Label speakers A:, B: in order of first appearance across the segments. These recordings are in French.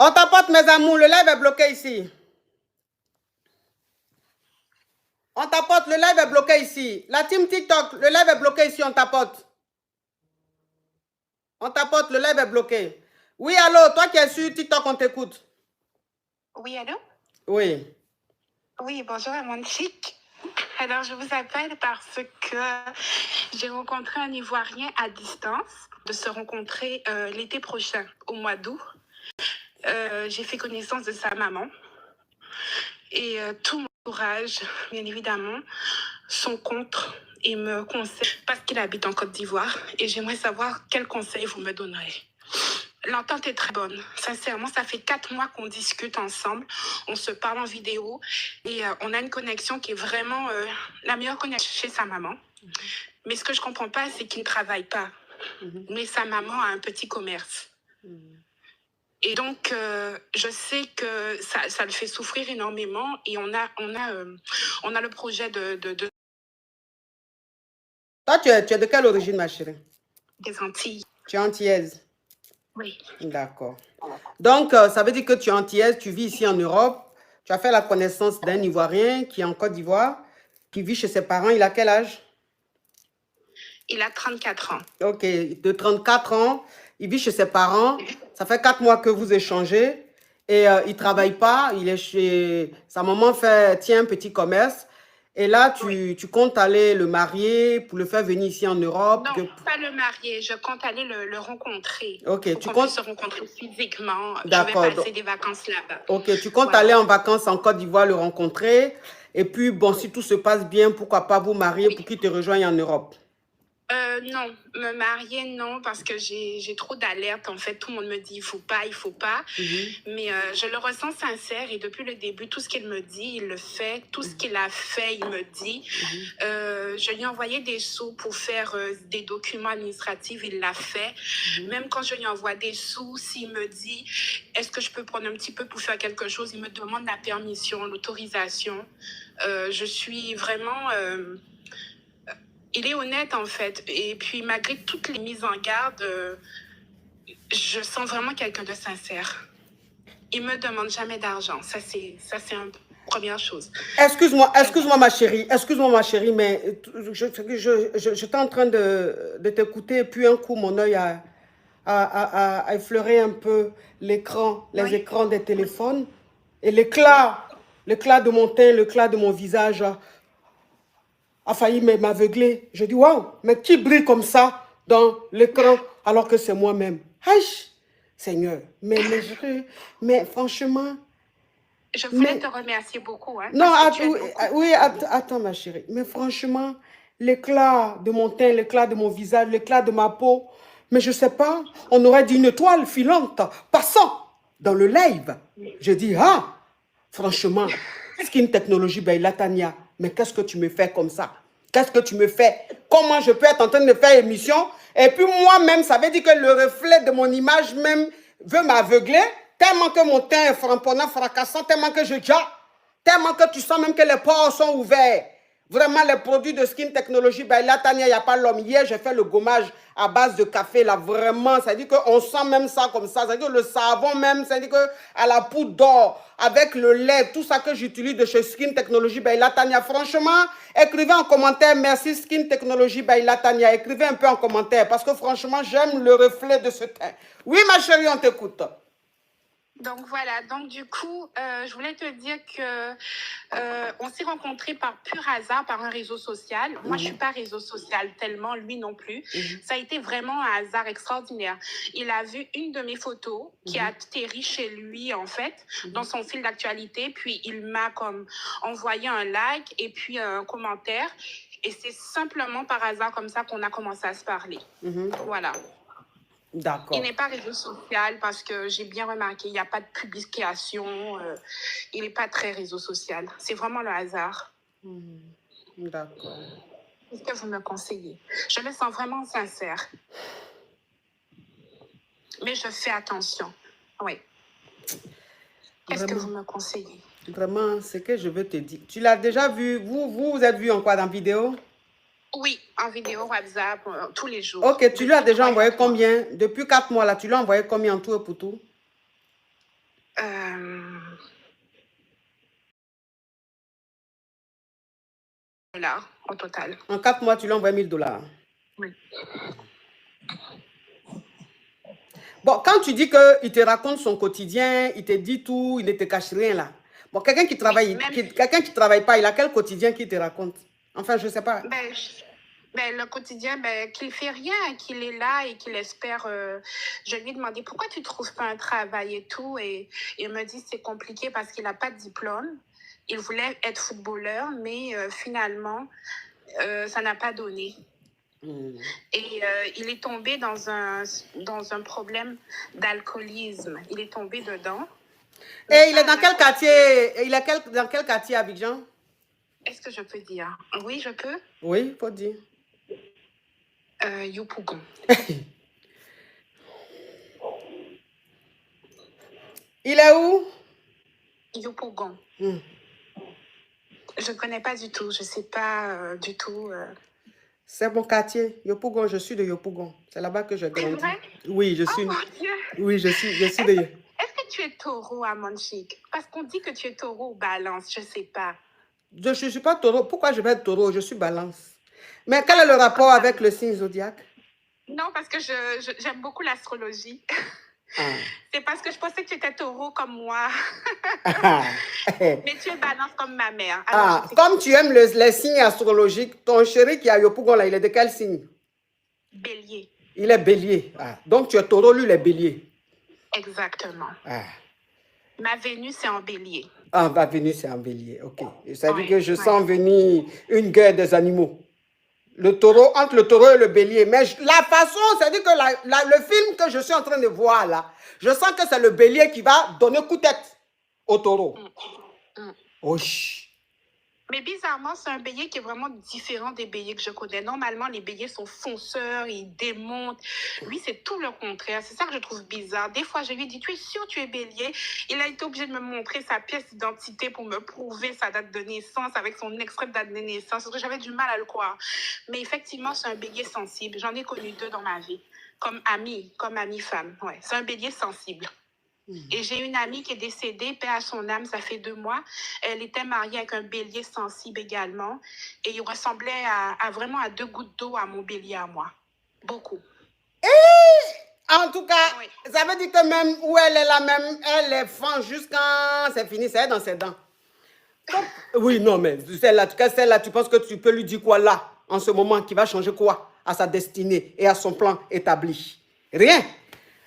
A: On tapote, mes amours, le live est bloqué ici. On tapote, le live est bloqué ici. La team TikTok, le live est bloqué ici, on tapote. On tapote, le live est bloqué. Oui, allô, toi qui es sur TikTok, on t'écoute.
B: Oui, allô?
A: Oui.
B: Oui, bonjour Amantique. Alors, je vous appelle parce que j'ai rencontré un Ivoirien à distance, de se rencontrer l'été prochain, au mois d'août. J'ai fait connaissance de sa maman et tout mon entourage, bien évidemment, sont contre et me conseillent parce qu'il habite en Côte d'Ivoire et j'aimerais savoir quels conseils vous me donnerez. L'entente est très bonne. Sincèrement, ça fait 4 mois qu'on discute ensemble. On se parle en vidéo et on a une connexion qui est vraiment la meilleure connexion chez sa maman. Mais ce que je ne comprends pas, c'est qu'il ne travaille pas. Mais sa maman a un petit commerce. Et donc, je sais que ça le fait souffrir énormément et on a le projet de...
A: Toi, tu es de quelle origine, ma chérie?
B: Des Antilles.
A: Tu es antillaise?
B: Oui.
A: D'accord. Donc, ça veut dire que tu es antillaise, tu vis ici en Europe. Tu as fait la connaissance d'un Ivoirien qui est en Côte d'Ivoire, qui vit chez ses parents. Il a quel âge?
B: Il a 34 ans.
A: Ok, de 34 ans. Il vit chez ses parents. Ça fait 4 mois que vous échangez. Et il ne travaille pas. Il est chez... Sa maman tient un petit commerce. Et là, tu comptes aller le marier pour le faire venir ici en Europe?
B: Non, pas le marier. Je compte aller le rencontrer.
A: Ok,
B: tu comptes se rencontrer physiquement.
A: D'accord.
B: Je vais passer des vacances là-bas.
A: Ok, tu comptes aller en vacances en Côte d'Ivoire, le rencontrer. Et puis, bon, si tout se passe bien, pourquoi pas vous marier pour qu'il te rejoigne en Europe?
B: Non, me marier, non, parce que j'ai trop d'alertes. En fait, tout le monde me dit, il faut pas, il faut pas. Mais je le ressens sincère et depuis le début, tout ce qu'il me dit, il le fait. Tout ce qu'il a fait, il me dit. Je lui ai envoyé des sous pour faire des documents administratifs, il l'a fait. Même quand je lui envoie des sous, s'il me dit, est-ce que je peux prendre un petit peu pour faire quelque chose, il me demande la permission, l'autorisation. Je suis vraiment... il est honnête, en fait. Et puis, malgré toutes les mises en garde, je sens vraiment quelqu'un de sincère. Il me demande jamais d'argent. Ça, c'est une première chose.
A: Excuse-moi, ma chérie, mais j'étais en train de t'écouter, et puis un coup, mon œil a effleuré un peu l'écran, les écrans des téléphones, et l'éclat de mon teint, l'éclat de mon visage a failli m'aveugler. Je dis, waouh, mais qui brille comme ça dans l'écran alors que c'est moi-même? Aïe, Seigneur, mais franchement...
B: Je voulais te remercier beaucoup. Hein,
A: non, attends, ma chérie. Mais franchement, l'éclat de mon teint, l'éclat de mon visage, l'éclat de ma peau, mais je ne sais pas, on aurait dit une étoile filante passant dans le live. Je dis, ah, franchement, Skin Technologie Baila Tania, mais qu'est-ce que tu me fais comme ça? Qu'est-ce que tu me fais? Comment je peux être en train de faire émission? Et puis moi-même, ça veut dire que le reflet de mon image même veut m'aveugler, tellement que mon teint est frapponnant, fracassant, tellement que je jappe. Tellement que tu sens même que les pores sont ouverts. Vraiment, les produits de Skin Technologie, ben là, Tania, il n'y a pas l'homme. Hier, j'ai fait le gommage à base de café, là, vraiment. Ça dit qu'on sent même ça comme ça. Ça dit que le savon même, ça dit que à la poudre d'or, avec le lait, tout ça que j'utilise de chez Skin Technologie, ben là, Tania, franchement, écrivez en commentaire, merci Skin Technologie, ben là, Tania. Écrivez un peu en commentaire, parce que franchement, j'aime le reflet de ce teint. Oui, ma chérie, on t'écoute.
B: Donc voilà, donc du coup, je voulais te dire que on s'est rencontrés par pur hasard, par un réseau social. Moi, je suis pas réseau social tellement, lui non plus. Ça a été vraiment un hasard extraordinaire. Il a vu une de mes photos qui a atterri chez lui, en fait, dans son fil d'actualité. Puis il m'a comme envoyé un like et puis un commentaire. Et c'est simplement par hasard comme ça qu'on a commencé à se parler. Voilà.
A: D'accord.
B: Il n'est pas réseau social parce que j'ai bien remarqué, il n'y a pas de publication, il n'est pas très réseau social. C'est vraiment le hasard.
A: D'accord.
B: Qu'est-ce que vous me conseillez? Je me sens vraiment sincère. Mais je fais attention. Oui. Qu'est-ce que vous me conseillez?
A: Vraiment, ce que je veux te dire. Tu l'as déjà vu? Vous êtes vu en quoi dans vidéo?
B: Oui, en vidéo, WhatsApp, tous les jours.
A: Ok, tu lui as déjà envoyé combien? Depuis 4 mois là, tu lui as envoyé combien en tout et pour tout?
B: Euh, là, au total.
A: En 4 mois, tu lui envoies 1000 $.
B: Oui.
A: Bon, quand tu dis qu'il te raconte son quotidien, il te dit tout, il ne te cache rien là. Bon, quelqu'un qui
B: Oui,
A: travaille,
B: même,
A: quelqu'un qui travaille pas, il a quel quotidien qu'il te raconte? Enfin, je sais pas.
B: le quotidien, qu'il fait rien, qu'il est là et qu'il espère. Je lui ai demandé pourquoi tu trouves pas un travail et tout, et il me dit c'est compliqué parce qu'il n'a pas de diplôme. Il voulait être footballeur, mais finalement, ça n'a pas donné. Et il est tombé dans un problème d'alcoolisme. Il est tombé dedans.
A: Et il est dans quel quartier? Il est dans quel quartier à Abidjan?
B: Est-ce que je peux dire? Oui, je peux.
A: Oui, faut dire.
B: Yopougon.
A: Il est où?
B: Yopougon. Je ne connais pas du tout. Je ne sais pas du tout.
A: C'est mon quartier. Yopougon, je suis de Yopougon. C'est là-bas que je grandis.
B: C'est vrai?
A: Oui, je suis.
B: Oh mon Dieu!
A: Oui, je suis de.
B: Est-ce que tu es taureau à Monchique? Parce qu'on dit que tu es taureau ou balance, je ne sais pas.
A: Je ne suis pas taureau. Pourquoi je vais être taureau? Je suis balance. Mais quel est le rapport avec le signe zodiaque?
B: Non, parce que j'aime beaucoup l'astrologie. C'est parce que je pensais que tu étais taureau comme moi. Mais tu es balance comme ma mère. Alors,
A: comme tu aimes les signes astrologiques, ton chéri qui est à Yopougon, là, il est de quel signe?
B: Bélier.
A: Il est bélier. Donc tu es taureau, lui, il est bélier.
B: Exactement. Ma Vénus est en bélier.
A: Ma Vénus est en bélier, ok. Ça veut dire que je sens venir une guerre des animaux. Le taureau, entre le taureau et le bélier. Mais la façon, c'est-à-dire que le film que je suis en train de voir là, je sens que c'est le bélier qui va donner coup de tête au taureau.
B: Mais bizarrement, c'est un bélier qui est vraiment différent des béliers que je connais. Normalement, les béliers sont fonceurs, ils démontent. Lui, c'est tout le contraire. C'est ça que je trouve bizarre. Des fois, je lui dis, tu es sûr que tu es bélier? Il a été obligé de me montrer sa pièce d'identité pour me prouver sa date de naissance avec son extrait de date de naissance. Parce que j'avais du mal à le croire. Mais effectivement, c'est un bélier sensible. J'en ai connu 2 dans ma vie. Comme amie femme. Ouais, c'est un bélier sensible. Et j'ai une amie qui est décédée, paix à son âme, ça fait 2 mois. Elle était mariée avec un bélier sensible également. Et il ressemblait vraiment à 2 gouttes d'eau à mon bélier à moi. Beaucoup.
A: En tout cas, ça veut dire que même où elle est là, même elle est franche jusqu'à... C'est fini, c'est dans ses dents. Oui, non, mais celle-là, en tout cas, celle-là, tu penses que tu peux lui dire quoi là, en ce moment, qui va changer quoi à sa destinée et à son plan établi? Rien.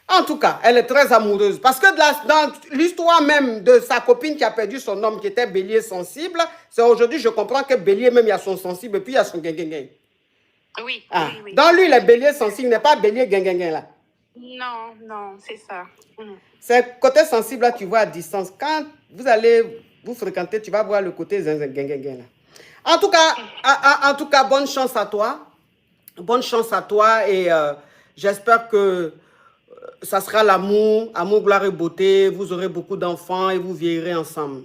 A: En tout cas, elle est très amoureuse. Parce que dans l'histoire même de sa copine qui a perdu son homme, qui était bélier sensible, c'est aujourd'hui, je comprends que bélier, même, il y a son sensible, et puis il y a son guin-guin-guin.
B: Oui, oui.
A: Dans lui, le bélier sensible n'est pas bélier guin-guin-guin, là.
B: Non, c'est ça.
A: C'est côté sensible, là, tu vois à distance. Quand vous allez vous fréquenter, tu vas voir le côté guin-guin-guin, là. En tout cas, bonne chance à toi. Bonne chance à toi et j'espère que ça sera l'amour, amour, gloire et beauté. Vous aurez beaucoup d'enfants et vous vieillirez ensemble.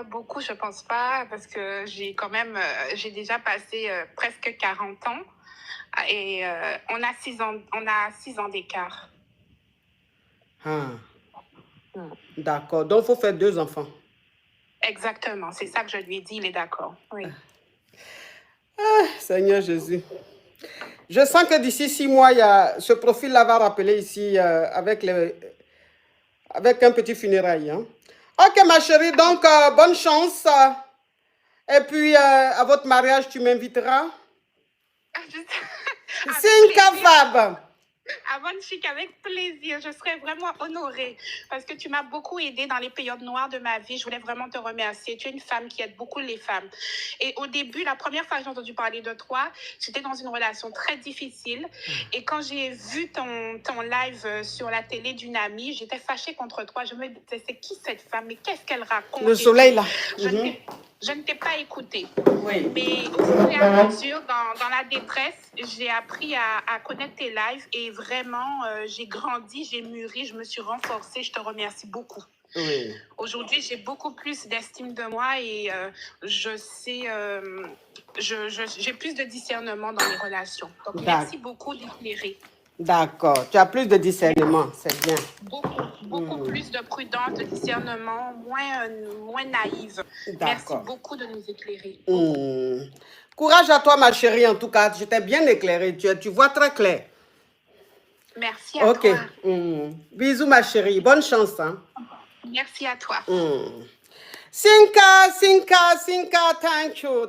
B: Beaucoup, je pense pas, parce que j'ai déjà passé presque 40 ans et on a 6 ans d'écart.
A: D'accord, donc il faut faire 2 enfants.
B: Exactement, c'est ça que je lui ai dit, il est d'accord. Oui.
A: Seigneur Jésus. Je sens que d'ici 6 mois, ce profil-là va rappeler ici avec un petit funérail. Hein. Ok, ma chérie, donc bonne chance. Et puis, à votre mariage, tu m'inviteras. Cinq Fab.
B: Avant Chic, avec plaisir, je serais vraiment honorée parce que tu m'as beaucoup aidée dans les périodes noires de ma vie. Je voulais vraiment te remercier. Tu es une femme qui aide beaucoup les femmes. Et au début, la première fois que j'ai entendu parler de toi, j'étais dans une relation très difficile. Et quand j'ai vu ton live sur la télé d'une amie, j'étais fâchée contre toi. Je me disais, c'est qui cette femme? Mais qu'est-ce qu'elle raconte?
A: Le soleil, là.
B: Je ne t'ai pas écoutée.
A: Oui.
B: Mais au fur et à mesure, dans la détresse, j'ai appris à connaître tes lives et vraiment, j'ai grandi, j'ai mûri, je me suis renforcée. Je te remercie beaucoup.
A: Oui.
B: Aujourd'hui, j'ai beaucoup plus d'estime de moi et je sais, j'ai plus de discernement dans les relations. Donc, merci beaucoup d'éclairer.
A: D'accord. Tu as plus de discernement, c'est bien.
B: Beaucoup. beaucoup plus de prudence, de discernement, moins naïve. Merci
A: D'accord.
B: beaucoup de nous éclairer.
A: Courage à toi, ma chérie, en tout cas. Je t'ai bien éclairé. Tu vois très clair.
B: Merci à
A: Ok.
B: toi.
A: Bisous, ma chérie. Bonne chance. Hein.
B: Merci à toi.
A: Sinka, thank you.